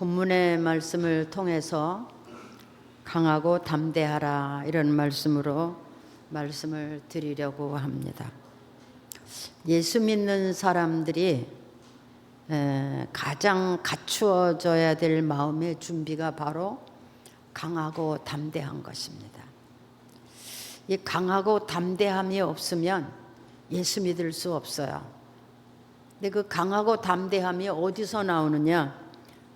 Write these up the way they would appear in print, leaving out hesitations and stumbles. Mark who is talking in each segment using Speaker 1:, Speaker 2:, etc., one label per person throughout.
Speaker 1: 본문의 말씀을 통해서 강하고 담대하라 이런 말씀으로 말씀을 드리려고 합니다. 예수 믿는 사람들이 가장 갖추어져야 될 마음의 준비가 바로 강하고 담대한 것입니다. 이 강하고 담대함이 없으면 예수 믿을 수 없어요. 근데 그 강하고 담대함이 어디서 나오느냐?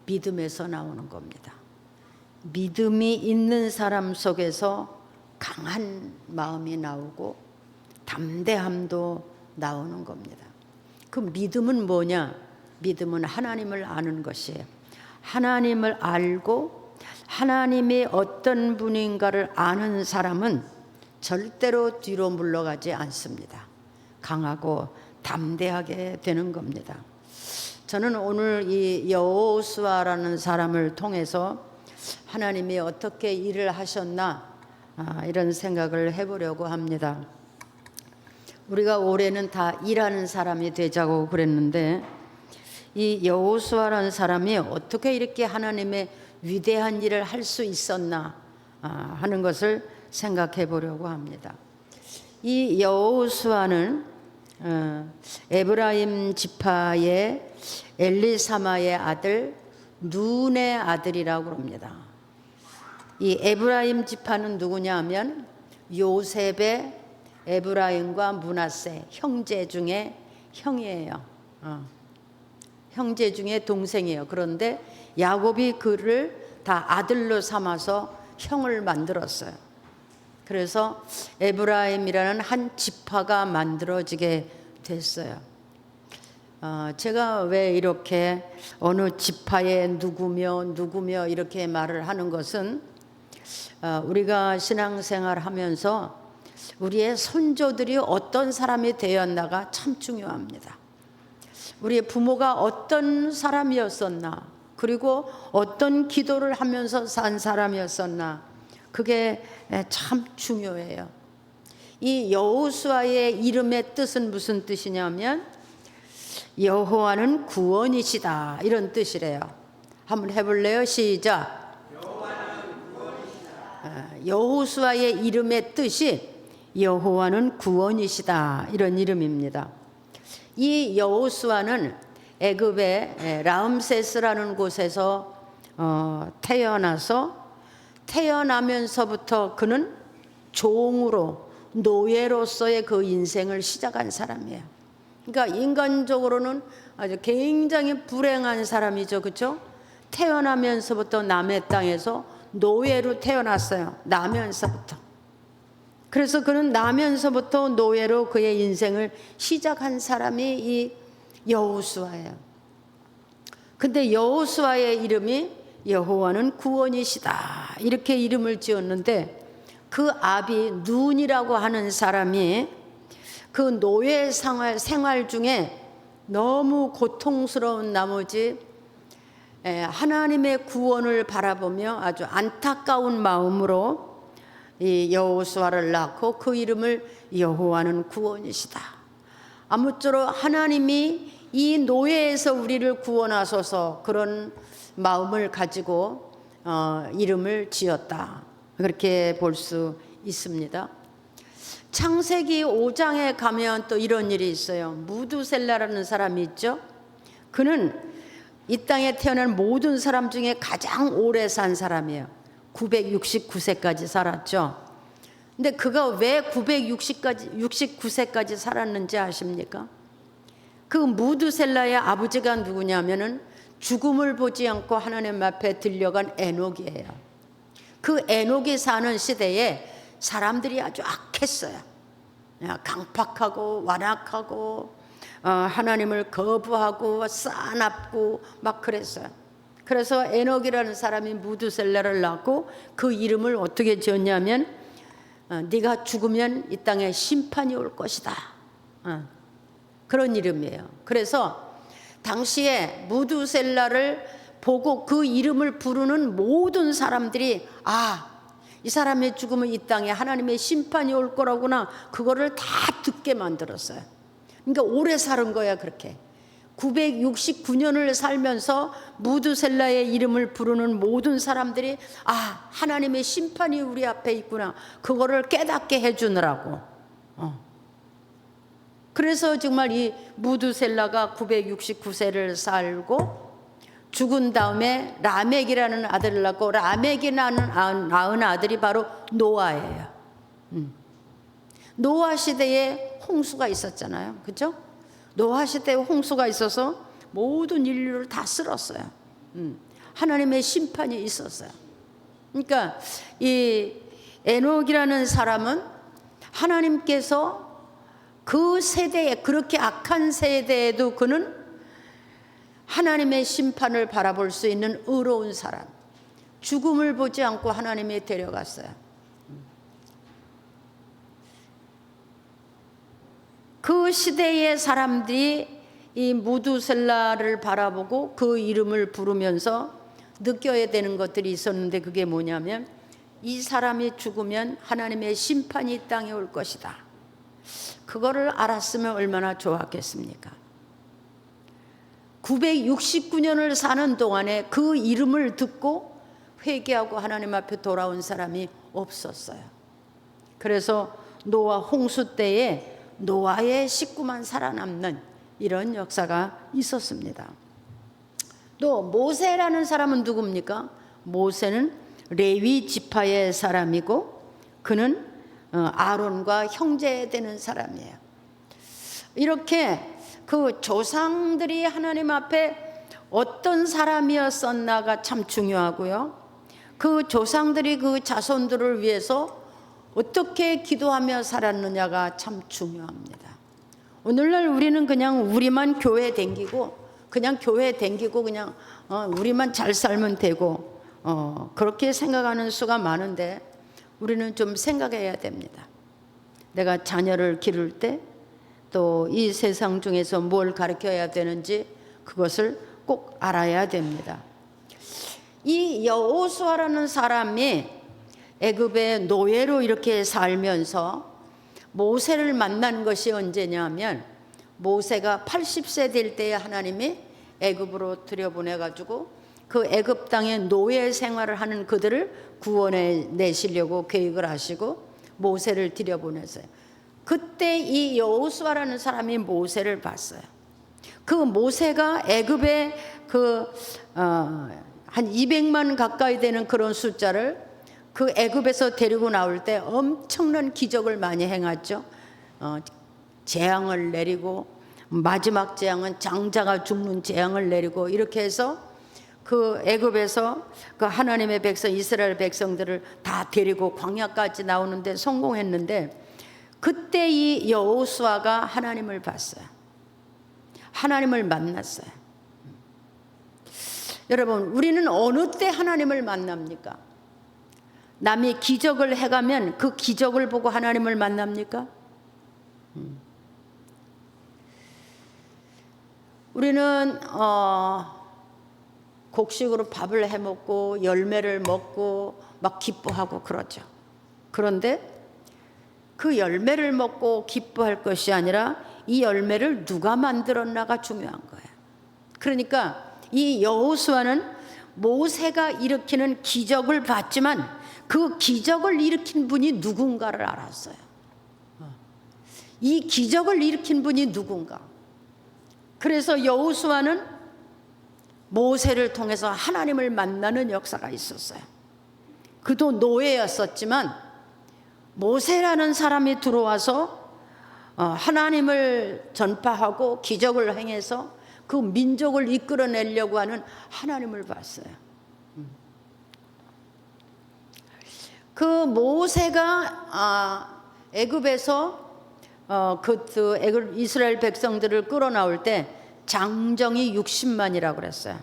Speaker 1: 믿음에서 나오는 겁니다. 믿음이 있는 사람 속에서 강한 마음이 나오고 담대함도 나오는 겁니다. 그 믿음은 뭐냐? 믿음은 하나님을 아는 것이에요. 하나님을 알고 하나님이 어떤 분인가를 아는 사람은 절대로 뒤로 물러가지 않습니다. 강하고 담대하게 되는 겁니다. 저는 오늘 이 여호수아라는 사람을 통해서 하나님이 어떻게 일을 하셨나 이런 생각을 해보려고 합니다. 우리가 올해는 다 일하는 사람이 되자고 그랬는데 이 여호수아라는 사람이 어떻게 이렇게 하나님의 위대한 일을 할 수 있었나 하는 것을 생각해 보려고 합니다. 이 여호수아는 에브라임 지파의 엘리사마의 아들 눈의 아들이라고 합니다. 이 에브라임 지파는 누구냐 하면 요셉의 에브라임과 므낫세 형제 중에 형이에요. 형제 중에 동생이에요. 그런데 야곱이 그를 다 아들로 삼아서 형을 만들었어요. 그래서 에브라임이라는 한 지파가 만들어지게 됐어요. 제가 왜 이렇게 어느 지파의 누구며 이렇게 말을 하는 것은 우리가 신앙생활 하면서 우리의 선조들이 어떤 사람이 되었나가 참 중요합니다. 우리의 부모가 어떤 사람이었었나, 그리고 어떤 기도를 하면서 산 사람이었었나, 그게 참 중요해요. 이 여호수아의 이름의 뜻은 무슨 뜻이냐면 여호와는 구원이시다 이런 뜻이래요. 한번 해볼래요? 시작. 여호와는 구원이시다. 여호수아의 이름의 뜻이 여호와는 구원이시다 이런 이름입니다. 이 여호수아는 애굽의 라암세스라는 곳에서 태어나면서부터 그는 종으로 노예로서의 그 인생을 시작한 사람이에요. 그러니까 인간적으로는 아주 굉장히 불행한 사람이죠, 그렇죠? 태어나면서부터 남의 땅에서 노예로 태어났어요. 나면서부터. 그래서 그는 나면서부터 노예로 그의 인생을 시작한 사람이 이 여호수아예요. 근데 여호수아의 이름이 여호와는 구원이시다 이렇게 이름을 지었는데 그 아비 눈이라고 하는 사람이 그 노예 생활 중에 너무 고통스러운 나머지 하나님의 구원을 바라보며 아주 안타까운 마음으로 이 여호수아를 낳고 그 이름을 여호와는 구원이시다. 아무쪼록 하나님이 이 노예에서 우리를 구원하소서 그런 마음을 가지고 이름을 지었다. 그렇게 볼 수 있습니다. 창세기 5장에 가면 또 이런 일이 있어요. 무두셀라라는 사람이 있죠. 그는 이 땅에 태어난 모든 사람 중에 가장 오래 산 사람이에요. 969세까지 살았죠. 근데 그가 왜 969세까지 살았는지 아십니까? 그 무두셀라의 아버지가 누구냐면은 죽음을 보지 않고 하나님 앞에 들려간 에녹이에요. 그 에녹이 사는 시대에 사람들이 아주 악했어요. 강팍하고 완악하고 하나님을 거부하고 싸납고 막 그랬어요. 그래서 에녹이라는 사람이 무두셀라를 낳고 그 이름을 어떻게 지었냐면 네가 죽으면 이 땅에 심판이 올 것이다. 그런 이름이에요. 그래서 당시에 무두셀라를 보고 그 이름을 부르는 모든 사람들이 이 사람의 죽으면 이 땅에 하나님의 심판이 올 거라구나 그거를 다 듣게 만들었어요. 그러니까 오래 사는 거야 그렇게. 969년을 살면서 무드셀라의 이름을 부르는 모든 사람들이 아, 하나님의 심판이 우리 앞에 있구나, 그거를 깨닫게 해주느라고. 그래서 정말 이 무드셀라가 969세를 살고 죽은 다음에 라멕이라는 아들을 낳고, 라멕이 낳은 아들이 바로 노아예요. 노아 시대에 홍수가 있었잖아요. 그죠? 노아 시대에 홍수가 있어서 모든 인류를 다 쓸었어요. 하나님의 심판이 있었어요. 그러니까 이 에녹이라는 사람은 하나님께서 그 세대에, 그렇게 악한 세대에도 그는 하나님의 심판을 바라볼 수 있는 의로운 사람, 죽음을 보지 않고 하나님이 데려갔어요. 그 시대의 사람들이 이 무두셀라를 바라보고 그 이름을 부르면서 느껴야 되는 것들이 있었는데, 그게 뭐냐면 이 사람이 죽으면 하나님의 심판이 이 땅에 올 것이다. 그거를 알았으면 얼마나 좋았겠습니까? 969년을 사는 동안에 그 이름을 듣고 회개하고 하나님 앞에 돌아온 사람이 없었어요. 그래서 노아 홍수 때에 노아의 식구만 살아남는 이런 역사가 있었습니다. 또 모세라는 사람은 누굽니까? 모세는 레위 지파의 사람이고 그는 아론과 형제되는 사람이에요. 이렇게 그 조상들이 하나님 앞에 어떤 사람이었었나가 참 중요하고요. 그 조상들이 그 자손들을 위해서 어떻게 기도하며 살았느냐가 참 중요합니다. 오늘날 우리는 그냥 우리만 교회 댕기고 그냥 우리만 잘 살면 되고 그렇게 생각하는 수가 많은데, 우리는 좀 생각해야 됩니다. 내가 자녀를 기를 때 또 이 세상 중에서 뭘 가르쳐야 되는지 그것을 꼭 알아야 됩니다. 이 여호수아라는 사람이 애굽의 노예로 이렇게 살면서 모세를 만난 것이 언제냐면, 모세가 80세 될 때에 하나님이 애굽으로 들여보내가지고 그 애굽 땅에 노예 생활을 하는 그들을 구원해 내시려고 계획을 하시고 모세를 들여보냈어요. 그때 이 여호수아라는 사람이 모세를 봤어요. 그 모세가 애굽에 한 200만 가까이 되는 그런 숫자를 그 애굽에서 데리고 나올 때 엄청난 기적을 많이 행했죠. 재앙을 내리고, 마지막 재앙은 장자가 죽는 재앙을 내리고, 이렇게 해서 그 애굽에서 그 하나님의 백성, 이스라엘 백성들을 다 데리고 광야까지 나오는데 성공했는데, 그때 이 여호수아가 하나님을 봤어요. 하나님을 만났어요. 여러분, 우리는 어느 때 하나님을 만납니까? 남이 기적을 해가면 그 기적을 보고 하나님을 만납니까? 우리는 곡식으로 밥을 해먹고 열매를 먹고 막 기뻐하고 그러죠. 그런데 그 열매를 먹고 기뻐할 것이 아니라 이 열매를 누가 만들었나가 중요한 거예요. 그러니까 이 여호수아는 모세가 일으키는 기적을 봤지만 그 기적을 일으킨 분이 누군가를 알았어요. 이 기적을 일으킨 분이 누군가. 그래서 여호수아는 모세를 통해서 하나님을 만나는 역사가 있었어요. 그도 노예였었지만 모세라는 사람이 들어와서 하나님을 전파하고 기적을 행해서 그 민족을 이끌어내려고 하는 하나님을 봤어요. 그 모세가 애굽에서 애굽 이스라엘 백성들을 끌어나올 때 장정이 60만이라고 그랬어요.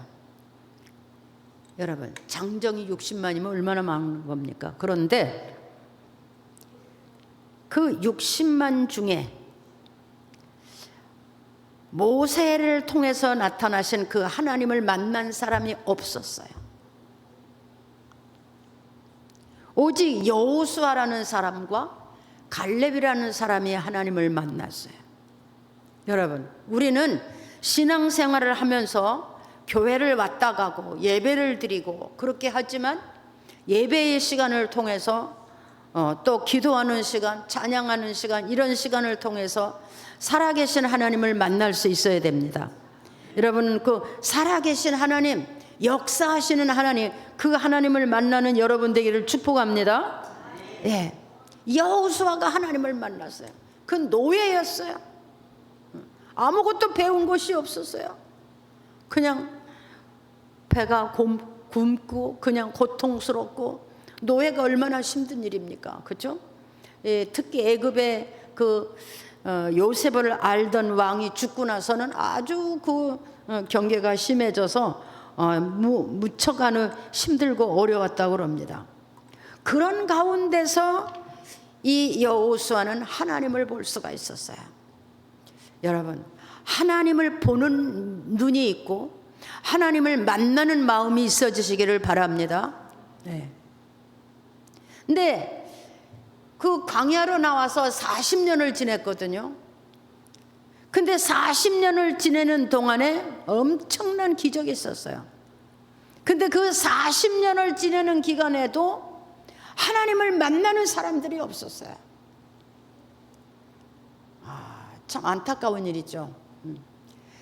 Speaker 1: 여러분, 장정이 60만이면 얼마나 많은 겁니까? 그런데 그 60만 중에 모세를 통해서 나타나신 그 하나님을 만난 사람이 없었어요. 오직 여호수아라는 사람과 갈렙이라는 사람이 하나님을 만났어요. 여러분, 우리는 신앙생활을 하면서 교회를 왔다 가고 예배를 드리고 그렇게 하지만 예배의 시간을 통해서 또 기도하는 시간, 찬양하는 시간, 이런 시간을 통해서 살아계신 하나님을 만날 수 있어야 됩니다. 여러분, 그 살아계신 하나님, 역사하시는 하나님, 그 하나님을 만나는 여러분 되기를 축복합니다. 예, 여호수아가 하나님을 만났어요. 그 노예였어요. 아무것도 배운 것이 없었어요. 그냥 배가 굶고 그냥 고통스럽고, 노예가 얼마나 힘든 일입니까? 그렇죠? 예, 특히 애굽의 그 요셉을 알던 왕이 죽고 나서는 아주 그 경계가 심해져서 무척 힘들고 어려웠다고 합니다. 그런 가운데서 이 여호수아는 하나님을 볼 수가 있었어요. 여러분, 하나님을 보는 눈이 있고 하나님을 만나는 마음이 있어지시기를 바랍니다. 네. 근데 그 광야로 나와서 40년을 지냈거든요. 근데 40년을 지내는 동안에 엄청난 기적이 있었어요. 근데 그 40년을 지내는 기간에도 하나님을 만나는 사람들이 없었어요. 참 안타까운 일이죠.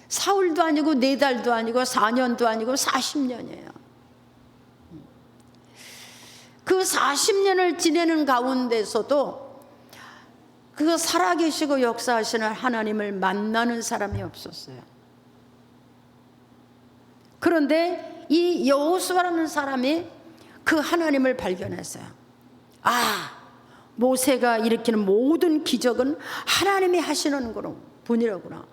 Speaker 1: 사흘도 아니고 4달도 아니고 4년도 아니고 40년이에요. 그 40년을 지내는 가운데서도 그 살아계시고 역사하시는 하나님을 만나는 사람이 없었어요. 그런데 이 여호수아라는 사람이 그 하나님을 발견했어요. 모세가 일으키는 모든 기적은 하나님이 하시는 분이로구나.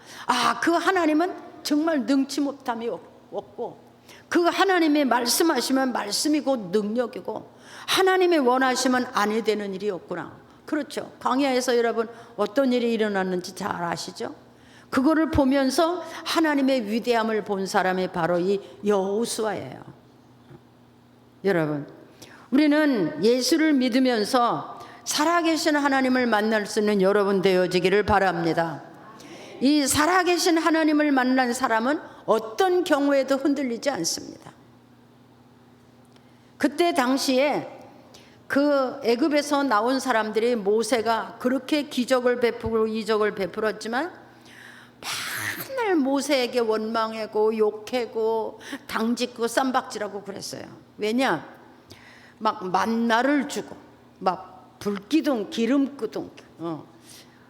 Speaker 1: 그 하나님은 정말 능치 못함이 없고, 그 하나님이 말씀하시면 말씀이 곧 능력이고, 하나님이 원하시면 아니 되는 일이 없구나. 그렇죠. 광야에서 여러분 어떤 일이 일어났는지 잘 아시죠? 그거를 보면서 하나님의 위대함을 본 사람이 바로 이 여호수아예요. 여러분, 우리는 예수를 믿으면서 살아계신 하나님을 만날 수 있는 여러분 되어지기를 바랍니다. 이 살아계신 하나님을 만난 사람은 어떤 경우에도 흔들리지 않습니다. 그때 당시에 그 애굽에서 나온 사람들이 모세가 그렇게 기적을 베푸고 이적을 베풀었지만 맨날 모세에게 원망하고 욕하고 당짓고 쌈박질하고 그랬어요. 왜냐? 막 만나를 주고 막 불기둥 기름기둥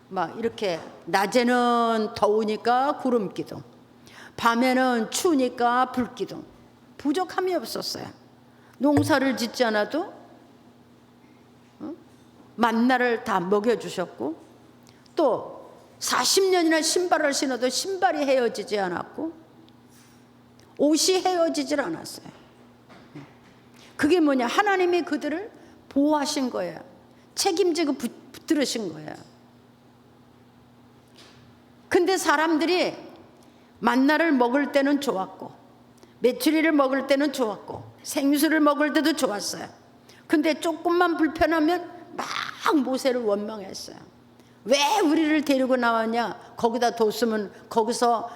Speaker 1: 막 이렇게 낮에는 더우니까 구름기둥, 밤에는 추우니까 불기둥. 부족함이 없었어요. 농사를 짓지 않아도 만나를 다 먹여주셨고, 또 40년이나 신발을 신어도 신발이 헤어지지 않았고 옷이 헤어지질 않았어요. 그게 뭐냐? 하나님이 그들을 보호하신 거예요. 책임지고 붙들으신 거예요. 근데 사람들이 만나를 먹을 때는 좋았고, 메추리를 먹을 때는 좋았고, 생수를 먹을 때도 좋았어요. 근데 조금만 불편하면 막 모세를 원망했어요. 왜 우리를 데리고 나왔냐? 거기다 뒀으면 거기서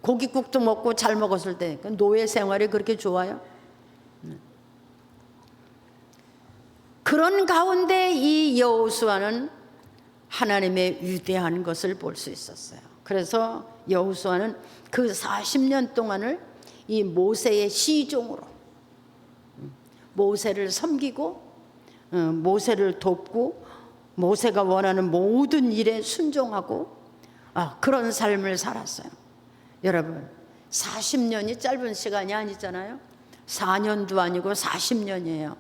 Speaker 1: 고깃국도 먹고 잘 먹었을 때. 노예 생활이 그렇게 좋아요? 그런 가운데 이 여호수아는 하나님의 위대한 것을 볼 수 있었어요. 그래서 여호수아는 그 40년 동안을 이 모세의 시종으로 모세를 섬기고 모세를 돕고 모세가 원하는 모든 일에 순종하고 그런 삶을 살았어요. 여러분, 40년이 짧은 시간이 아니잖아요. 4년도 아니고 40년이에요.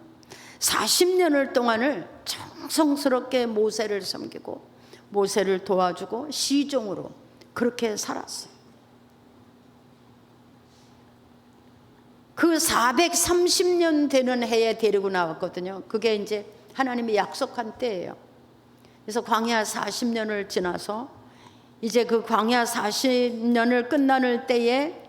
Speaker 1: 40년을 동안을 정성스럽게 모세를 섬기고 모세를 도와주고 시종으로 그렇게 살았어요. 그 430년 되는 해에 데리고 나왔거든요. 그게 이제 하나님이 약속한 때예요. 그래서 광야 40년을 지나서 이제 그 광야 40년을 끝나는 때에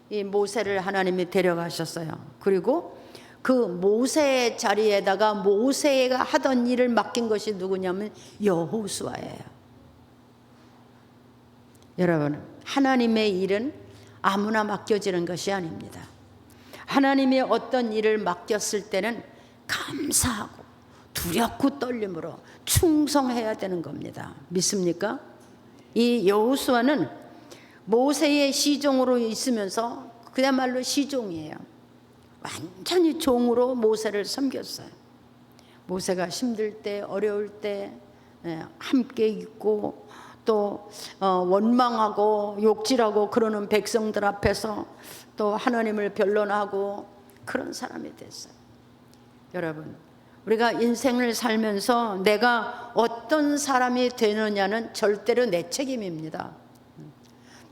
Speaker 1: 이 모세를 하나님이 데려가셨어요. 그리고 그 모세의 자리에다가 모세가 하던 일을 맡긴 것이 누구냐면 여호수아예요. 여러분, 하나님의 일은 아무나 맡겨지는 것이 아닙니다. 하나님이 어떤 일을 맡겼을 때는 감사하고 두렵고 떨림으로 충성해야 되는 겁니다. 믿습니까? 이 여호수아는 모세의 시종으로 있으면서 그야말로 시종이에요. 완전히 종으로 모세를 섬겼어요. 모세가 힘들 때, 어려울 때 함께 있고, 또 원망하고 욕질하고 그러는 백성들 앞에서 또 하나님을 변론하고 그런 사람이 됐어요. 여러분, 우리가 인생을 살면서 내가 어떤 사람이 되느냐는 절대로 내 책임입니다.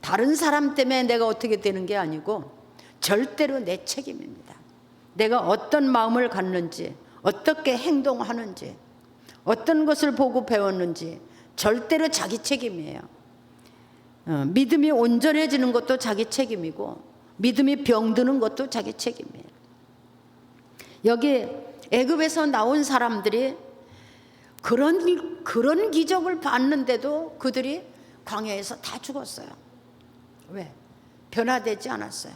Speaker 1: 다른 사람 때문에 내가 어떻게 되는 게 아니고 절대로 내 책임입니다. 내가 어떤 마음을 갖는지, 어떻게 행동하는지, 어떤 것을 보고 배웠는지 절대로 자기 책임이에요. 믿음이 온전해지는 것도 자기 책임이고 믿음이 병드는 것도 자기 책임이에요. 여기 애굽에서 나온 사람들이 그런 기적을 봤는데도 그들이 광야에서 다 죽었어요. 왜? 변화되지 않았어요.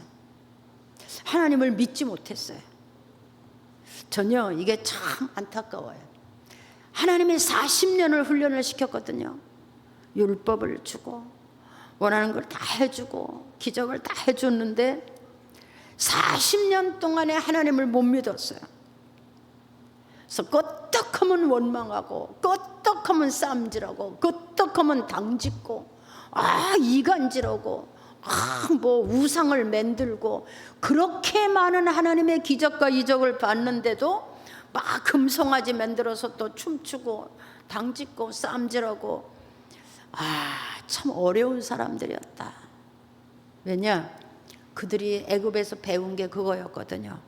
Speaker 1: 하나님을 믿지 못했어요. 전혀 이게 참 안타까워요. 하나님이 40년을 훈련을 시켰거든요. 율법을 주고 원하는 걸 다 해주고 기적을 다 해줬는데 40년 동안에 하나님을 못 믿었어요. 그래서 끄떡하면 원망하고 끄떡하면 쌈질하고 끄떡하면 당짓고 이간질하고 뭐 우상을 만들고 그렇게 많은 하나님의 기적과 이적을 봤는데도 막 금송아지 만들어서 또 춤추고 당짓고 쌈질하고 참 어려운 사람들이었다. 왜냐? 그들이 애굽에서 배운 게 그거였거든요.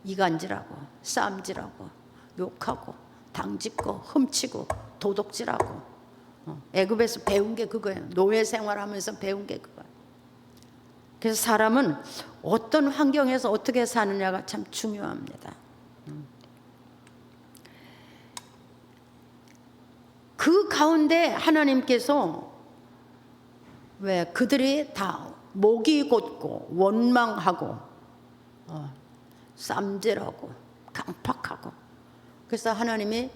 Speaker 1: 이간질하고 쌈질하고 욕하고 당짓고 훔치고 도둑질하고 애굽에서 배운 게 그거예요. 노예 생활하면서 배운 게 그거예요. 그래서 사람은 어떤 환경에서 어떻게 사느냐가 참 중요합니다. 그 가운데 하나님께서 왜 그들이 다 목이 곧고 원망하고 쌈질하고 강팍하고 그래서 하나님이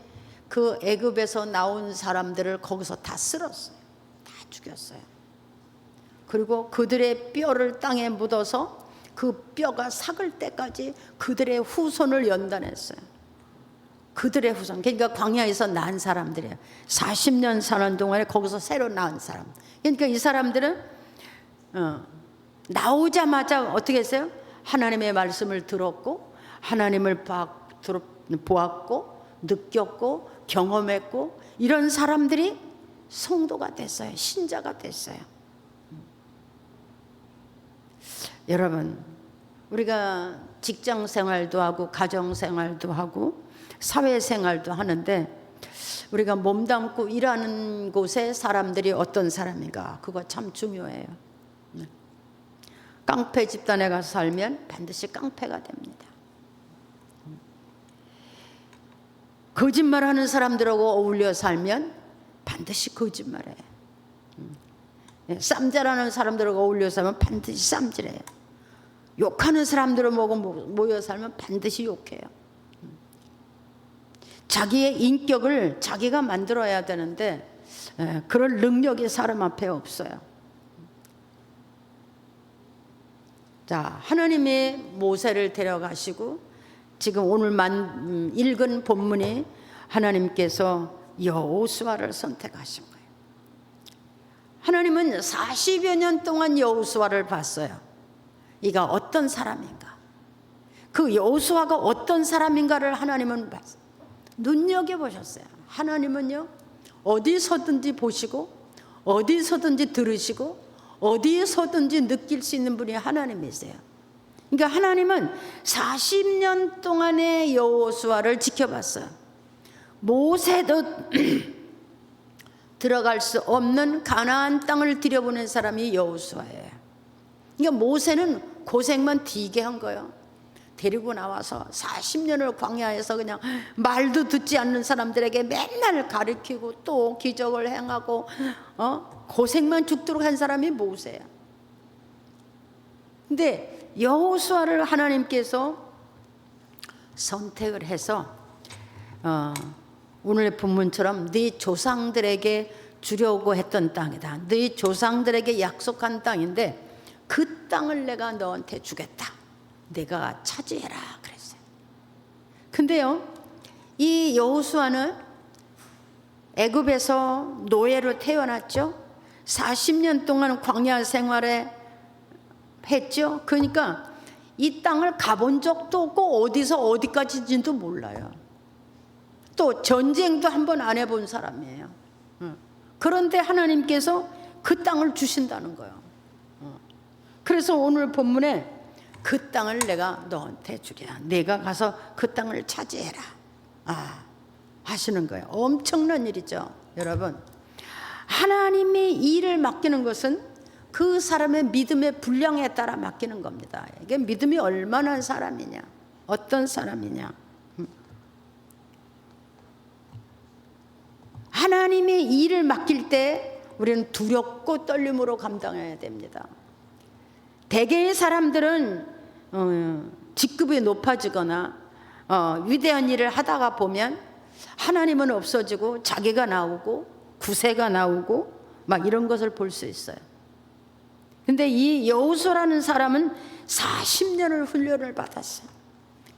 Speaker 1: 그 애굽에서 나온 사람들을 거기서 다 쓸었어요. 다 죽였어요. 그리고 그들의 뼈를 땅에 묻어서 그 뼈가 삭을 때까지 그들의 후손을 연단했어요. 그들의 후손, 그러니까 광야에서 낳은 사람들이에요. 40년 사는 동안에 거기서 새로 낳은 사람. 그러니까 이 사람들은 나오자마자 어떻게 했어요? 하나님의 말씀을 들었고 하나님을 보았고 느꼈고 경험했고 이런 사람들이 성도가 됐어요. 신자가 됐어요. 여러분, 우리가 직장 생활도 하고 가정 생활도 하고 사회 생활도 하는데 우리가 몸담고 일하는 곳에 사람들이 어떤 사람인가 그거 참 중요해요. 깡패 집단에 가서 살면 반드시 깡패가 됩니다. 거짓말하는 사람들하고 어울려 살면 반드시 거짓말해요. 쌈질하는 사람들하고 어울려 살면 반드시 쌈질해요. 욕하는 사람들하고 모여 살면 반드시 욕해요. 자기의 인격을 자기가 만들어야 되는데 그럴 능력이 사람 앞에 없어요. 자, 하나님이 모세를 데려가시고 지금 오늘 읽은 본문이 하나님께서 여호수아를 선택하신 거예요. 하나님은 40여 년 동안 여호수아를 봤어요. 이가 어떤 사람인가, 그 여호수아가 어떤 사람인가를 하나님은 봤어요. 눈여겨보셨어요. 하나님은요 어디서든지 보시고 어디서든지 들으시고 어디에서든지 느낄 수 있는 분이 하나님이세요. 그러니까 하나님은 40년 동안의 여호수아를 지켜봤어요. 모세도 들어갈 수 없는 가나안 땅을 들여보낸 사람이 여호수아예요. 그러니까 모세는 고생만 되게 한 거예요. 데리고 나와서 40년을 광야에서 그냥 말도 듣지 않는 사람들에게 맨날 가르치고 또 기적을 행하고 고생만 죽도록 한 사람이 모세야. 근데 여호수아를 하나님께서 선택을 해서 오늘의 본문처럼 네 조상들에게 주려고 했던 땅이다. 네 조상들에게 약속한 땅인데 그 땅을 내가 너한테 주겠다. 내가 차지해라 그랬어요. 근데요, 이 여호수아는 애굽에서 노예로 태어났죠. 40년 동안 광야 생활에 했죠. 그러니까 이 땅을 가본 적도 없고 어디서 어디까지인지도 몰라요. 또 전쟁도 한번 안 해본 사람이에요. 그런데 하나님께서 그 땅을 주신다는 거예요. 그래서 오늘 본문에 그 땅을 내가 너한테 주랴. 내가 가서 그 땅을 차지해라. 하시는 거예요. 엄청난 일이죠, 여러분. 하나님이 일을 맡기는 것은 그 사람의 믿음의 분량에 따라 맡기는 겁니다. 이게 믿음이 얼마나 사람이냐, 어떤 사람이냐. 하나님이 일을 맡길 때 우리는 두렵고 떨림으로 감당해야 됩니다. 대개의 사람들은 직급이 높아지거나 위대한 일을 하다가 보면 하나님은 없어지고 자기가 나오고 구세가 나오고 막 이런 것을 볼 수 있어요. 근데 이 여호수아라는 사람은 40년을 훈련을 받았어요.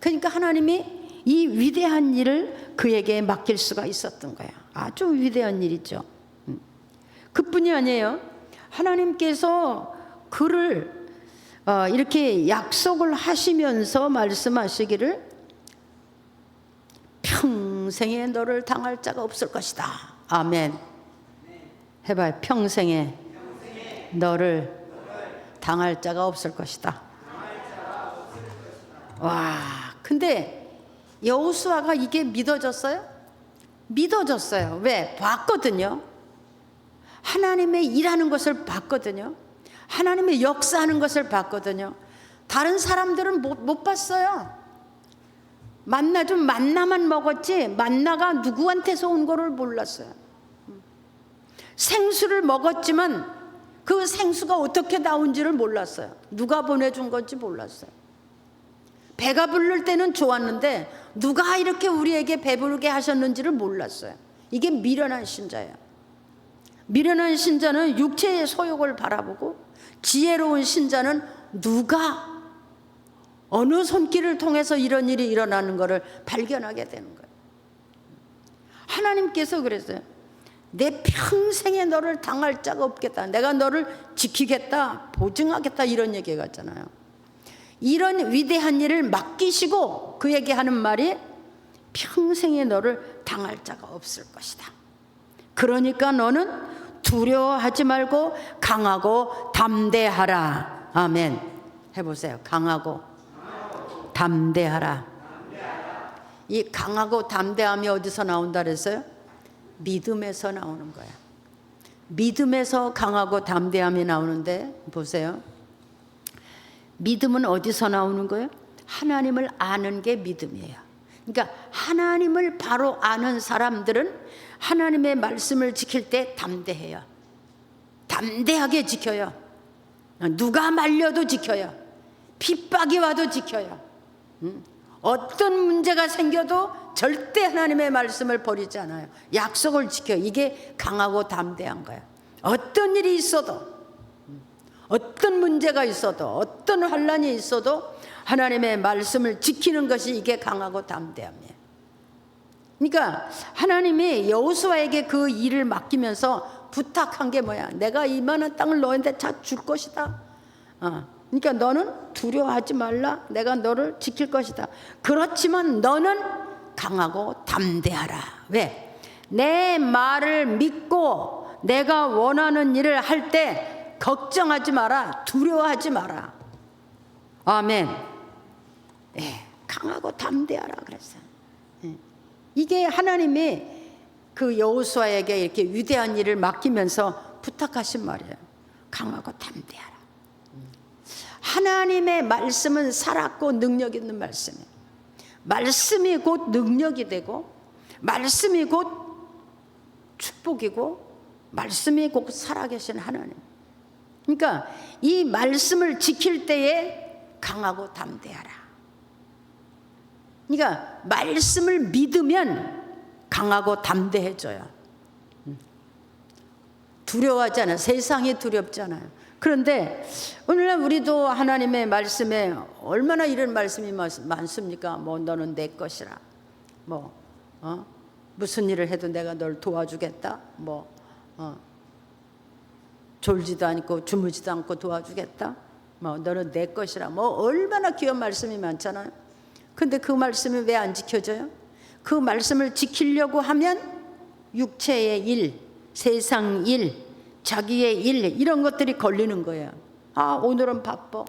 Speaker 1: 그러니까 하나님이 이 위대한 일을 그에게 맡길 수가 있었던 거예요. 아주 위대한 일이죠. 그뿐이 아니에요. 하나님께서 그를 이렇게 약속을 하시면서 말씀하시기를 평생에 너를 당할 자가 없을 것이다. 아멘. 해봐요. 평생에 너를 당할 자가 없을 것이다. 와, 근데 여호수아가 이게 믿어졌어요? 믿어졌어요. 왜? 봤거든요. 하나님의 일하는 것을 봤거든요. 하나님의 역사하는 것을 봤거든요. 다른 사람들은 못 봤어요. 만나 좀 만나만 먹었지 만나가 누구한테서 온 거를 몰랐어요. 생수를 먹었지만 그 생수가 어떻게 나온지를 몰랐어요. 누가 보내준 건지 몰랐어요. 배가 부를 때는 좋았는데 누가 이렇게 우리에게 배부르게 하셨는지를 몰랐어요. 이게 미련한 신자예요. 미련한 신자는 육체의 소욕을 바라보고 지혜로운 신자는 누가 어느 손길을 통해서 이런 일이 일어나는 것을 발견하게 되는 거예요. 하나님께서 그랬어요. 내 평생에 너를 당할 자가 없겠다. 내가 너를 지키겠다, 보증하겠다 이런 얘기가 있잖아요. 이런 위대한 일을 맡기시고 그에게 하는 말이 평생에 너를 당할 자가 없을 것이다. 그러니까 너는 두려워하지 말고 강하고 담대하라. 아멘. 해보세요. 강하고 담대하라. 이 강하고 담대함이 어디서 나온다 그랬어요? 믿음에서 나오는 거야. 믿음에서 강하고 담대함이 나오는데 보세요. 믿음은 어디서 나오는 거예요? 하나님을 아는 게 믿음이에요. 그러니까 하나님을 바로 아는 사람들은 하나님의 말씀을 지킬 때 담대해요. 담대하게 지켜요. 누가 말려도 지켜요. 핍박이 와도 지켜요. 어떤 문제가 생겨도 절대 하나님의 말씀을 버리지 않아요. 약속을 지켜요. 이게 강하고 담대한 거예요. 어떤 일이 있어도, 어떤 문제가 있어도, 어떤 환난이 있어도 하나님의 말씀을 지키는 것이 이게 강하고 담대함이에요. 그러니까 하나님이 여호수아에게 그 일을 맡기면서 부탁한 게 뭐야? 내가 이만한 땅을 너한테 다 줄 것이다. 그러니까 너는 두려워하지 말라. 내가 너를 지킬 것이다. 그렇지만 너는 강하고 담대하라. 왜? 내 말을 믿고 내가 원하는 일을 할 때 걱정하지 마라. 두려워하지 마라. 아멘. 강하고 담대하라 그랬어요. 이게 하나님이 그 여호수아에게 이렇게 위대한 일을 맡기면서 부탁하신 말이에요. 강하고 담대하라. 하나님의 말씀은 살았고 능력 있는 말씀이에요. 말씀이 곧 능력이 되고 말씀이 곧 축복이고 말씀이 곧 살아계신 하나님. 그러니까 이 말씀을 지킬 때에 강하고 담대하라. 그러니까 말씀을 믿으면 강하고 담대해져요. 두려워하지 않아요. 세상이 두렵잖아요. 그런데 오늘날 우리도 하나님의 말씀에 얼마나 이런 말씀이 많습니까? 뭐 너는 내 것이라. 뭐 무슨 일을 해도 내가 널 도와주겠다. 뭐 졸지도 않고 주무지도 않고 도와주겠다. 뭐 너는 내 것이라. 뭐 얼마나 귀한 말씀이 많잖아요. 근데 그 말씀이 왜 안 지켜져요? 그 말씀을 지키려고 하면 육체의 일, 세상 일, 자기의 일, 이런 것들이 걸리는 거예요. 아, 오늘은 바빠.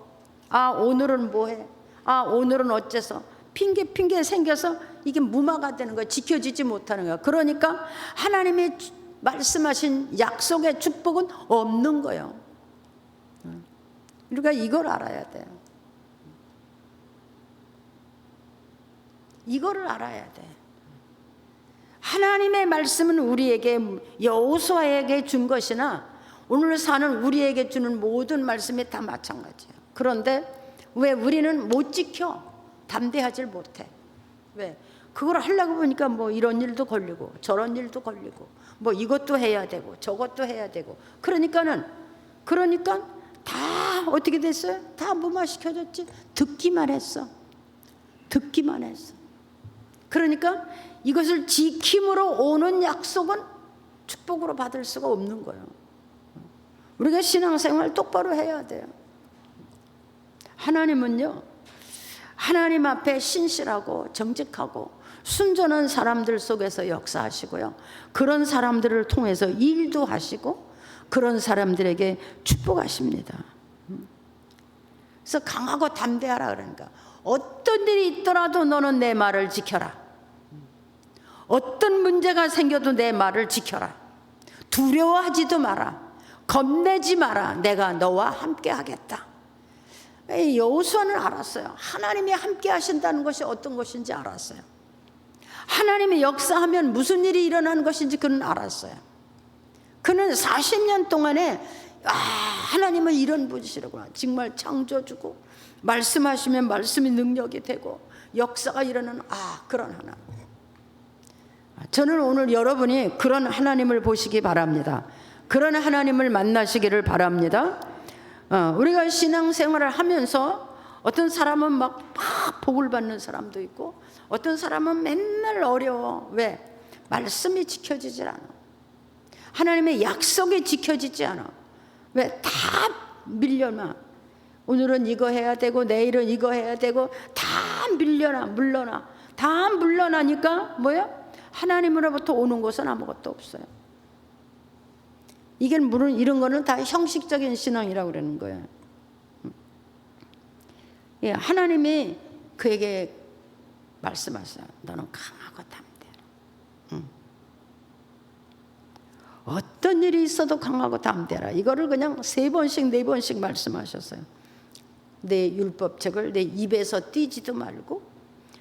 Speaker 1: 아, 오늘은 뭐해. 아, 오늘은 어째서. 핑계 생겨서 이게 무마가 되는 거예요. 지켜지지 못하는 거예요. 그러니까 하나님의 말씀하신 약속의 축복은 없는 거예요. 우리가 이걸 알아야 돼요. 이거를 알아야 돼. 하나님의 말씀은 우리에게 여호수아에게 준 것이나 오늘 사는 우리에게 주는 모든 말씀이 다 마찬가지예요. 그런데 왜 우리는 못 지켜? 담대하질 못해. 왜? 그걸 하려고 보니까 뭐 이런 일도 걸리고 저런 일도 걸리고 뭐 이것도 해야 되고 저것도 해야 되고 그러니까 다 어떻게 됐어요? 다 무마시켜졌지. 듣기만 했어. 그러니까 이것을 지킴으로 오는 약속은 축복으로 받을 수가 없는 거예요. 우리가 신앙생활 똑바로 해야 돼요. 하나님은요, 하나님 앞에 신실하고 정직하고 순전한 사람들 속에서 역사하시고요, 그런 사람들을 통해서 일도 하시고 그런 사람들에게 축복하십니다. 그래서 강하고 담대하라. 그러니까 어떤 일이 있더라도 너는 내 말을 지켜라. 어떤 문제가 생겨도 내 말을 지켜라. 두려워하지도 마라. 겁내지 마라. 내가 너와 함께 하겠다. 여호수아는 알았어요. 하나님이 함께 하신다는 것이 어떤 것인지 알았어요. 하나님이 역사하면 무슨 일이 일어나는 것인지 그는 알았어요. 그는 40년 동안에 하나님은 이런 분이시라구나. 정말 창조주고 말씀하시면 말씀이 능력이 되고 역사가 일어나는 그런 하나님. 저는 오늘 여러분이 그런 하나님을 보시기 바랍니다. 그런 하나님을 만나시기를 바랍니다. 우리가 신앙생활을 하면서 어떤 사람은 막 복을 받는 사람도 있고 어떤 사람은 맨날 어려워. 왜? 말씀이 지켜지질 않아. 하나님의 약속이 지켜지지 않아. 왜? 다 밀려나. 오늘은 이거 해야 되고 내일은 이거 해야 되고 다 물러나. 다 물러나니까 뭐야? 하나님으로부터 오는 것은 아무것도 없어요. 이게 물론 이런 거는 다 형식적인 신앙이라고 그러는 거예요. 예, 하나님이 그에게 말씀하세요. 너는 강하고 담대하라. 어떤 일이 있어도 강하고 담대하라. 이거를 그냥 3번씩 4번씩 말씀하셨어요. 내 율법책을 내 입에서 띄지도 말고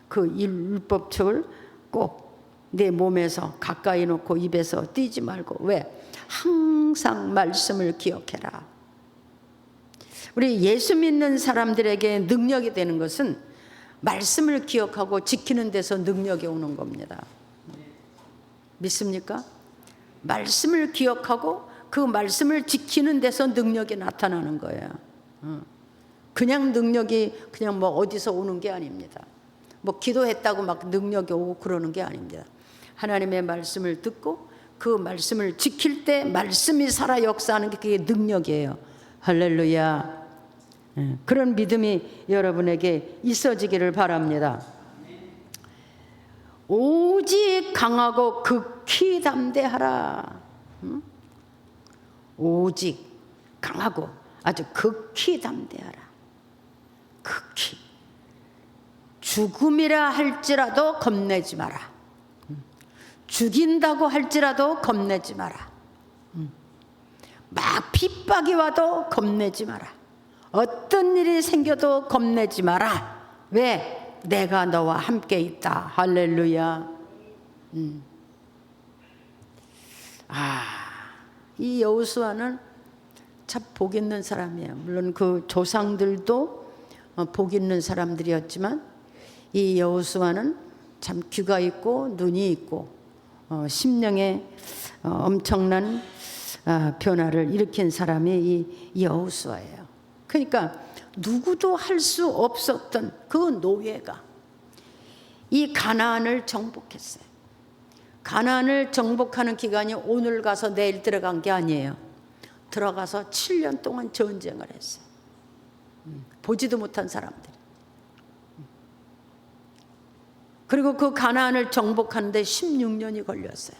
Speaker 1: 그 율법책을 꼭 내 몸에서 가까이 놓고 입에서 띄지 말고. 왜? 항상 말씀을 기억해라. 우리 예수 믿는 사람들에게 능력이 되는 것은 말씀을 기억하고 지키는 데서 능력이 오는 겁니다. 믿습니까? 말씀을 기억하고 그 말씀을 지키는 데서 능력이 나타나는 거예요. 그냥 능력이 그냥 뭐 어디서 오는 게 아닙니다. 뭐 기도했다고 막 능력이 오고 그러는 게 아닙니다. 하나님의 말씀을 듣고 그 말씀을 지킬 때 말씀이 살아 역사하는 게 그게 능력이에요. 할렐루야. 그런 믿음이 여러분에게 있어지기를 바랍니다. 오직 강하고 극히 담대하라. 오직 강하고 아주 극히 담대하라. 극히. 죽음이라 할지라도 겁내지 마라. 죽인다고 할지라도 겁내지 마라. 막 핍박이 와도 겁내지 마라. 어떤 일이 생겨도 겁내지 마라. 왜? 내가 너와 함께 있다. 할렐루야. 이 여호수아는 참 복 있는 사람이에요. 물론 그 조상들도 복 있는 사람들이었지만 이 여호수아는 참 귀가 있고 눈이 있고 심령에 엄청난 변화를 일으킨 사람이 이 여호수아예요. 그러니까 누구도 할 수 없었던 그 노예가 이 가나안을 정복했어요. 가나안을 정복하는 기간이 오늘 가서 내일 들어간 게 아니에요. 들어가서 7년 동안 전쟁을 했어요. 보지도 못한 사람들이. 그리고 그 가나안을 정복하는데 16년이 걸렸어요.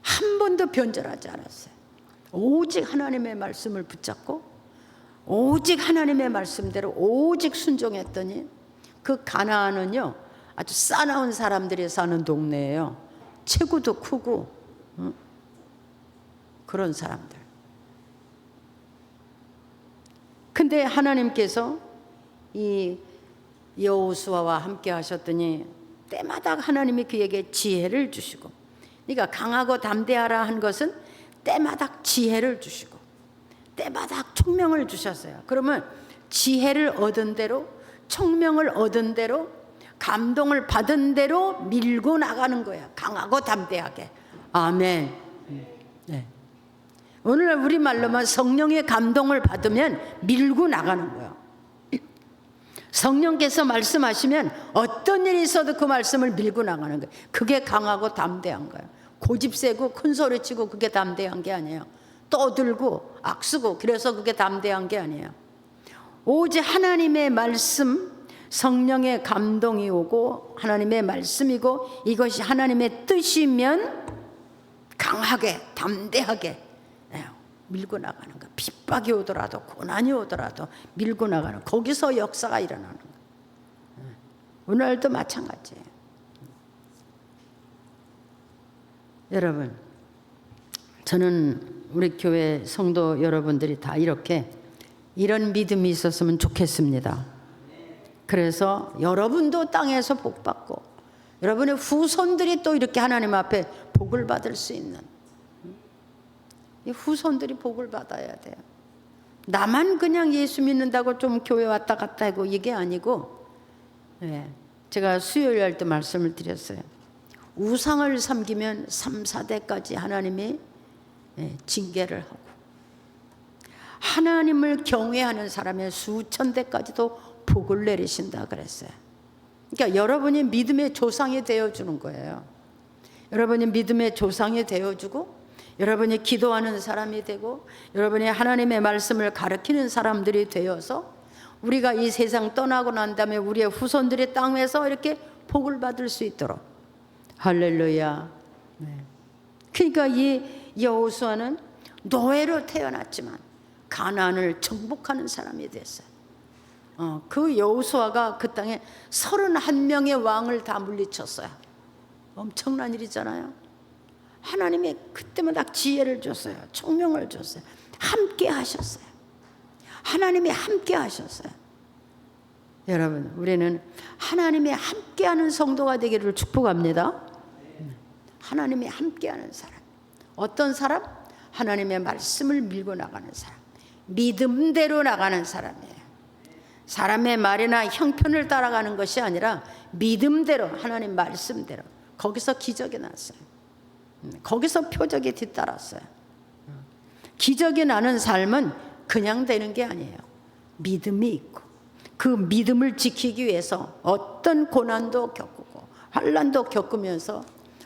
Speaker 1: 한 번도 변절하지 않았어요. 오직 하나님의 말씀을 붙잡고 오직 하나님의 말씀대로 오직 순종했더니 그 가나안은요 아주 싸나운 사람들이 사는 동네예요. 체구도 크고 그런 사람들. 근데 하나님께서 이 여호수아와 함께 하셨더니 때마다 하나님이 그에게 지혜를 주시고, 그러니까 강하고 담대하라 한 것은 때마다 지혜를 주시고 때마다 총명을 주셨어요. 그러면 지혜를 얻은 대로, 총명을 얻은 대로, 감동을 받은 대로 밀고 나가는 거야. 강하고 담대하게. 아멘. 네. 오늘 우리 말로만 성령의 감동을 받으면 밀고 나가는 거예요. 성령께서 말씀하시면 어떤 일이 있어도 그 말씀을 밀고 나가는 거예요. 그게 강하고 담대한 거예요. 고집 세고 큰 소리 치고 그게 담대한 게 아니에요. 떠들고 악쓰고 그래서 그게 담대한 게 아니에요. 오직 하나님의 말씀, 성령의 감동이 오고 하나님의 말씀이고 이것이 하나님의 뜻이면 강하게 담대하게 밀고 나가는 거. 핍박이 오더라도 고난이 오더라도 밀고 나가는, 거기서 역사가 일어나는 거. 오늘도 마찬가지예요. 여러분, 저는 우리 교회 성도 여러분들이 다 이런 믿음이 있었으면 좋겠습니다. 그래서 여러분도 땅에서 복 받고 여러분의 후손들이 또 이렇게 하나님 앞에 복을 받을 수 있는, 이 후손들이 복을 받아야 돼요. 나만 그냥 예수 믿는다고 좀 교회 왔다 갔다 하고 이게 아니고, 제가 수요일 날 때 말씀을 드렸어요. 우상을 섬기면 3, 4대까지 하나님이 징계를 하고, 하나님을 경외하는 사람의 수천 대까지도 복을 내리신다 그랬어요. 그러니까 여러분이 믿음의 조상이 되어주는 거예요. 여러분이 믿음의 조상이 되어주고 여러분이 기도하는 사람이 되고 여러분이 하나님의 말씀을 가르치는 사람들이 되어서 우리가 이 세상 떠나고 난 다음에 우리의 후손들이 땅에서 이렇게 복을 받을 수 있도록. 할렐루야. 그러니까 이 여호수아는 노예로 태어났지만 가나안을 정복하는 사람이 됐어요. 그 여호수아가 그 땅에 31명의 왕을 다 물리쳤어요. 엄청난 일이잖아요. 하나님이 그때마다 지혜를 줬어요. 총명을 줬어요. 함께 하셨어요. 하나님이 함께 하셨어요. 여러분, 우리는 하나님이 함께하는 성도가 되기를 축복합니다. 하나님이 함께하는 사람. 어떤 사람? 하나님의 말씀을 밀고 나가는 사람. 믿음대로 나가는 사람이에요. 사람의 말이나 형편을 따라가는 것이 아니라 믿음대로, 하나님 말씀대로. 거기서 기적이 났어요. 거기서 표적이 뒤따랐어요. 기적이 나는 삶은 그냥 되는 게 아니에요. 믿음이 있고 그 믿음을 지키기 위해서 어떤 고난도 겪고 환난도 겪으면서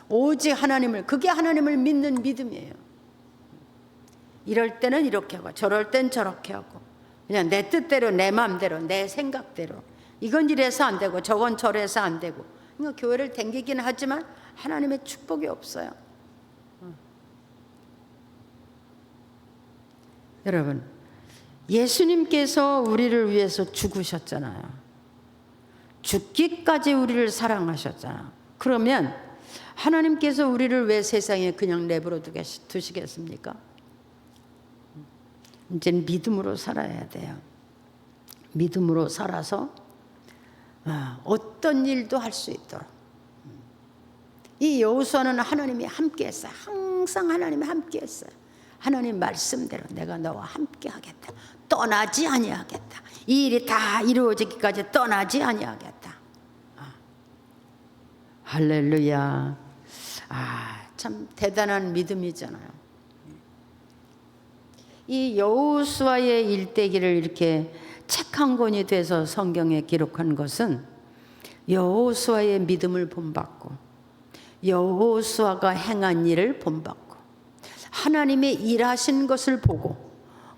Speaker 1: 오직 하나님을, 그게 하나님을 믿는 믿음이에요. 이럴 때는 이렇게 하고 저럴 땐 저렇게 하고 그냥 내 뜻대로 내 마음대로 내 생각대로 이건 이래서 안 되고 저건 저래서 안 되고, 그러니까 교회를 댕기긴 하지만 하나님의 축복이 없어요. 여러분, 예수님께서 우리를 위해서 죽으셨잖아요. 죽기까지 우리를 사랑하셨잖아요. 그러면 하나님께서 우리를 왜 세상에 그냥 내버려 두시겠습니까? 이제는 믿음으로 살아야 돼요. 믿음으로 살아서 어떤 일도 할 수 있도록. 이 여호수아는 하나님이 함께 했어요. 항상 하나님이 함께 했어요. 하나님 말씀대로 내가 너와 함께 하겠다. 떠나지 아니하겠다. 이 일이 다 이루어지기까지 떠나지 아니하겠다. 할렐루야. 참 대단한 믿음이잖아요. 이 여호수아의 일대기를 이렇게 책 한 권이 돼서 성경에 기록한 것은 여호수아의 믿음을 본받고 여호수아가 행한 일을 본받고 하나님의 일하신 것을 보고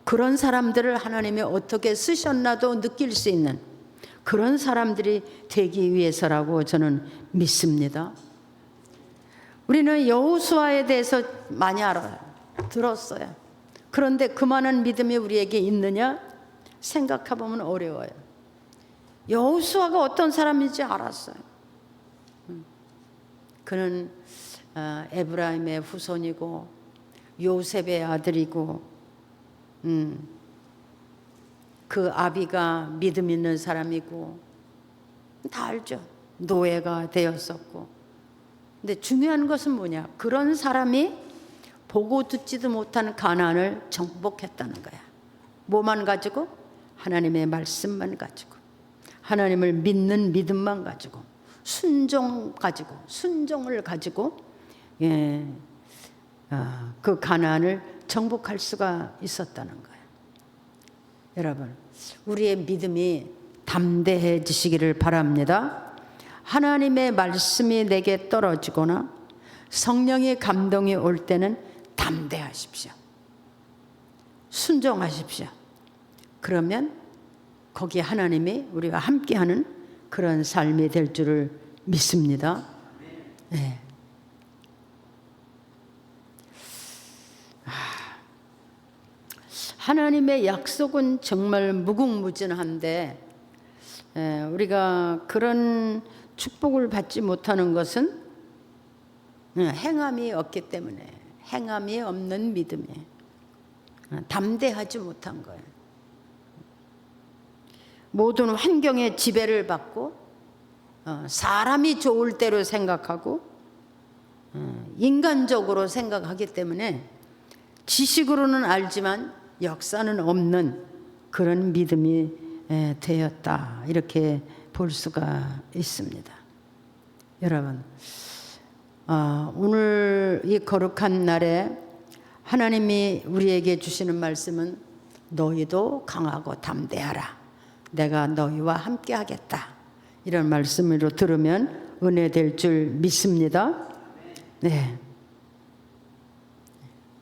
Speaker 1: 그런 사람들을 하나님이 어떻게 쓰셨나도 느낄 수 있는 그런 사람들이 되기 위해서라고 저는 믿습니다. 우리는 여호수아에 대해서 많이 알아요. 들었어요. 그런데 그만한 믿음이 우리에게 있느냐 생각해보면 어려워요. 여호수아가 어떤 사람인지 알았어요. 그는 에브라임의 후손이고 요셉의 아들이고 그 아비가 믿음 있는 사람이고 다 알죠. 노예가 되었었고. 근데 중요한 것은 뭐냐? 그런 사람이 보고 듣지도 못한 가나안을 정복했다는 거야. 뭐만 가지고? 하나님의 말씀만 가지고, 하나님을 믿는 믿음만 가지고, 순종을 가지고 그 가나안을 정복할 수가 있었다는 거예요. 여러분, 우리의 믿음이 담대해지시기를 바랍니다. 하나님의 말씀이 내게 떨어지거나 성령의 감동이 올 때는 담대하십시오. 순종하십시오. 그러면 거기에 하나님이 우리가 함께하는 그런 삶이 될 줄을 믿습니다. 네. 하나님의 약속은 정말 무궁무진한데 우리가 그런 축복을 받지 못하는 것은 행함이 없기 때문에, 행함이 없는 믿음에 담대하지 못한 거예요. 모든 환경에 지배를 받고 사람이 좋을 대로 생각하고 인간적으로 생각하기 때문에 지식으로는 알지만 역사는 없는 그런 믿음이 되었다, 이렇게 볼 수가 있습니다. 여러분, 오늘 이 거룩한 날에 하나님이 우리에게 주시는 말씀은 너희도 강하고 담대하라. 내가 너희와 함께 하겠다. 이런 말씀으로 들으면 은혜 될 줄 믿습니다. 네.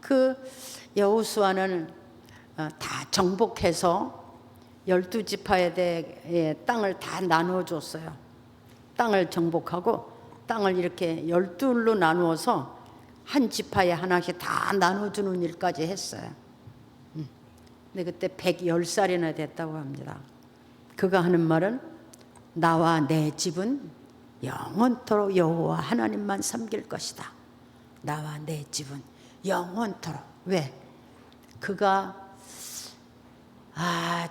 Speaker 1: 그 여호수아는 다 정복해서 12지파에 대해 땅을 다 나누어줬어요. 땅을 정복하고 땅을 이렇게 12로 나누어서 한 지파에 하나씩 다 나눠주는 일까지 했어요. 근데 그때 110살이나 됐다고 합니다. 그가 하는 말은 나와 내 집은 영원토록 여호와 하나님만 섬길 것이다. 나와 내 집은 영원토록. 왜? 그가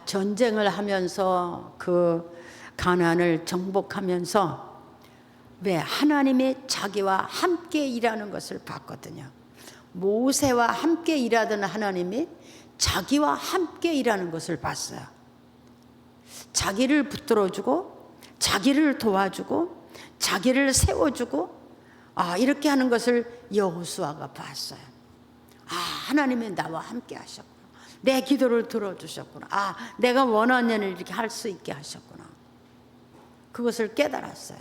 Speaker 1: 전쟁을 하면서 그 가나안을 정복하면서 왜 하나님이 자기와 함께 일하는 것을 봤거든요. 모세와 함께 일하던 하나님이 자기와 함께 일하는 것을 봤어요. 자기를 붙들어주고 자기를 도와주고 자기를 세워주고 이렇게 하는 것을 여호수아가 봤어요. 하나님이 나와 함께 하셨구나. 내 기도를 들어주셨구나. 내가 원하는 일을 이렇게 할 수 있게 하셨구나. 그것을 깨달았어요.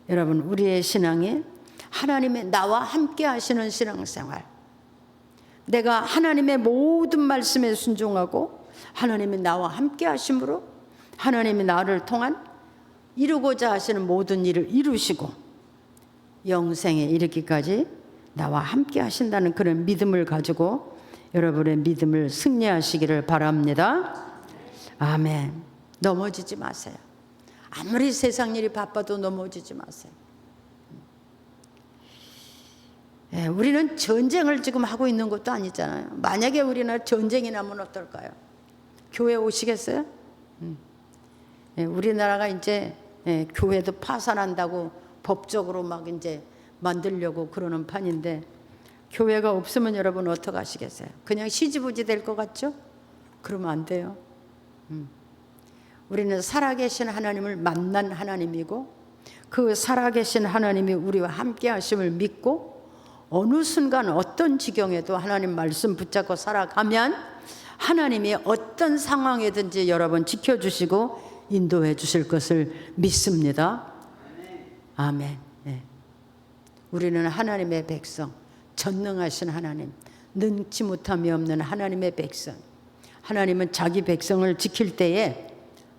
Speaker 1: 여러분, 우리의 신앙이 하나님의 나와 함께 하시는 신앙생활, 내가 하나님의 모든 말씀에 순종하고 하나님이 나와 함께 하심으로 하나님이 나를 통한 이루고자 하시는 모든 일을 이루시고 영생에 이르기까지 나와 함께 하신다는 그런 믿음을 가지고 여러분의 믿음을 승리하시기를 바랍니다. 아멘. 넘어지지 마세요. 아무리 세상 일이 바빠도 넘어지지 마세요. 우리는 전쟁을 지금 하고 있는 것도 아니잖아요. 만약에 우리나라 전쟁이 나면 어떨까요? 교회 오시겠어요? 우리나라가 이제 교회도 파산한다고 법적으로 막 이제 만들려고 그러는 판인데, 교회가 없으면 여러분 어떻게 하시겠어요? 그냥 시지부지 될 것 같죠? 그러면 안 돼요. 우리는 살아계신 하나님을 만난 하나님이고, 그 살아계신 하나님이 우리와 함께 하심을 믿고, 어느 순간 어떤 지경에도 하나님 말씀 붙잡고 살아가면 하나님이 어떤 상황이든지 여러분 지켜주시고 인도해 주실 것을 믿습니다. 아멘. 네. 우리는 하나님의 백성, 전능하신 하나님, 능치 못함이 없는 하나님의 백성. 하나님은 자기 백성을 지킬 때에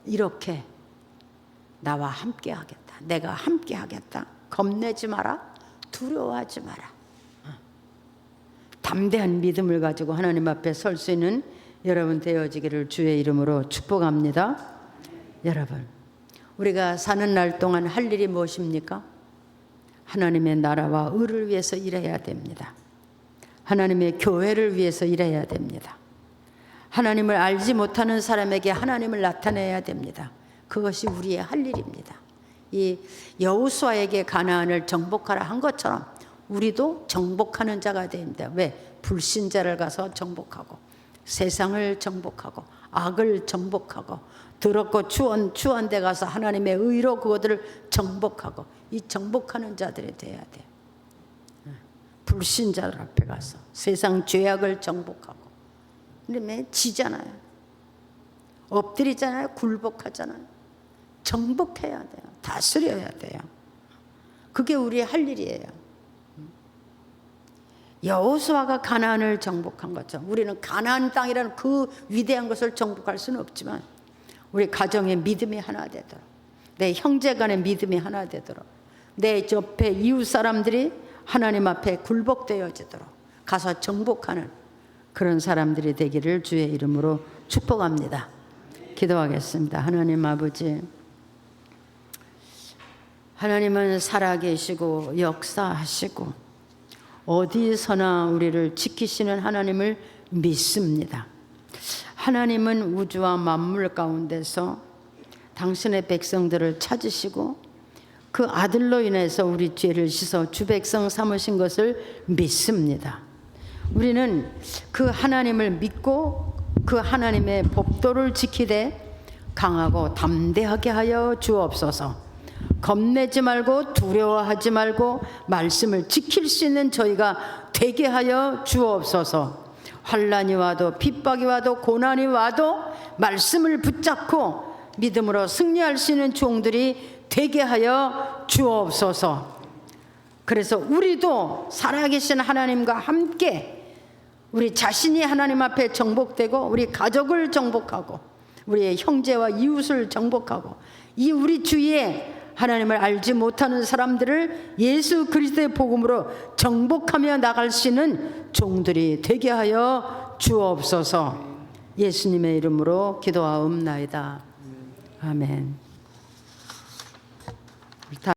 Speaker 1: 이렇게 나와 함께 하겠다, 내가 함께 하겠다, 겁내지 마라, 두려워하지 마라. 담대한 믿음을 가지고 하나님 앞에 설 수 있는 여러분 되어지기를 주의 이름으로 축복합니다. 여러분, 우리가 사는 날 동안 할 일이 무엇입니까? 하나님의 나라와 의를 위해서 일해야 됩니다. 하나님의 교회를 위해서 일해야 됩니다. 하나님을 알지 못하는 사람에게 하나님을 나타내야 됩니다. 그것이 우리의 할 일입니다. 이 여호수아에게 가나안을 정복하라 한 것처럼 우리도 정복하는 자가 됩니다. 왜? 불신자를 가서 정복하고, 세상을 정복하고, 악을 정복하고, 더럽고 추한 데 가서 하나님의 의로 그것들을 정복하고, 이 정복하는 자들이 돼야 돼. 불신자들 앞에 가서 세상 죄악을 정복하고. 그러면 지잖아요. 엎드리잖아요. 굴복하잖아요. 정복해야 돼요. 다스려야 돼요. 그게 우리의 할 일이에요. 여호수아가 가나안을 정복한 것처럼 우리는 가나안 땅이라는 그 위대한 것을 정복할 수는 없지만 우리 가정의 믿음이 하나 되도록, 내 형제 간의 믿음이 하나 되도록, 내 옆에 이웃 사람들이 하나님 앞에 굴복되어지도록 가서 정복하는 그런 사람들이 되기를 주의 이름으로 축복합니다. 기도하겠습니다. 하나님 아버지, 하나님은 살아계시고 역사하시고 어디서나 우리를 지키시는 하나님을 믿습니다. 하나님은 우주와 만물 가운데서 당신의 백성들을 찾으시고 그 아들로 인해서 우리 죄를 씻어 주 백성 삼으신 것을 믿습니다. 우리는 그 하나님을 믿고 그 하나님의 법도를 지키되 강하고 담대하게 하여 주옵소서. 겁내지 말고 두려워하지 말고 말씀을 지킬 수 있는 저희가 되게 하여 주옵소서. 환난이 와도 핍박이 와도 고난이 와도 말씀을 붙잡고 믿음으로 승리할 수 있는 종들이 되게 하여 주옵소서. 그래서 우리도 살아계신 하나님과 함께 우리 자신이 하나님 앞에 정복되고 우리 가족을 정복하고 우리의 형제와 이웃을 정복하고 이 우리 주위에 하나님을 알지 못하는 사람들을 예수 그리스도의 복음으로 정복하며 나갈 수 있는 종들이 되게 하여 주옵소서. 예수님의 이름으로 기도하옵나이다. 아멘.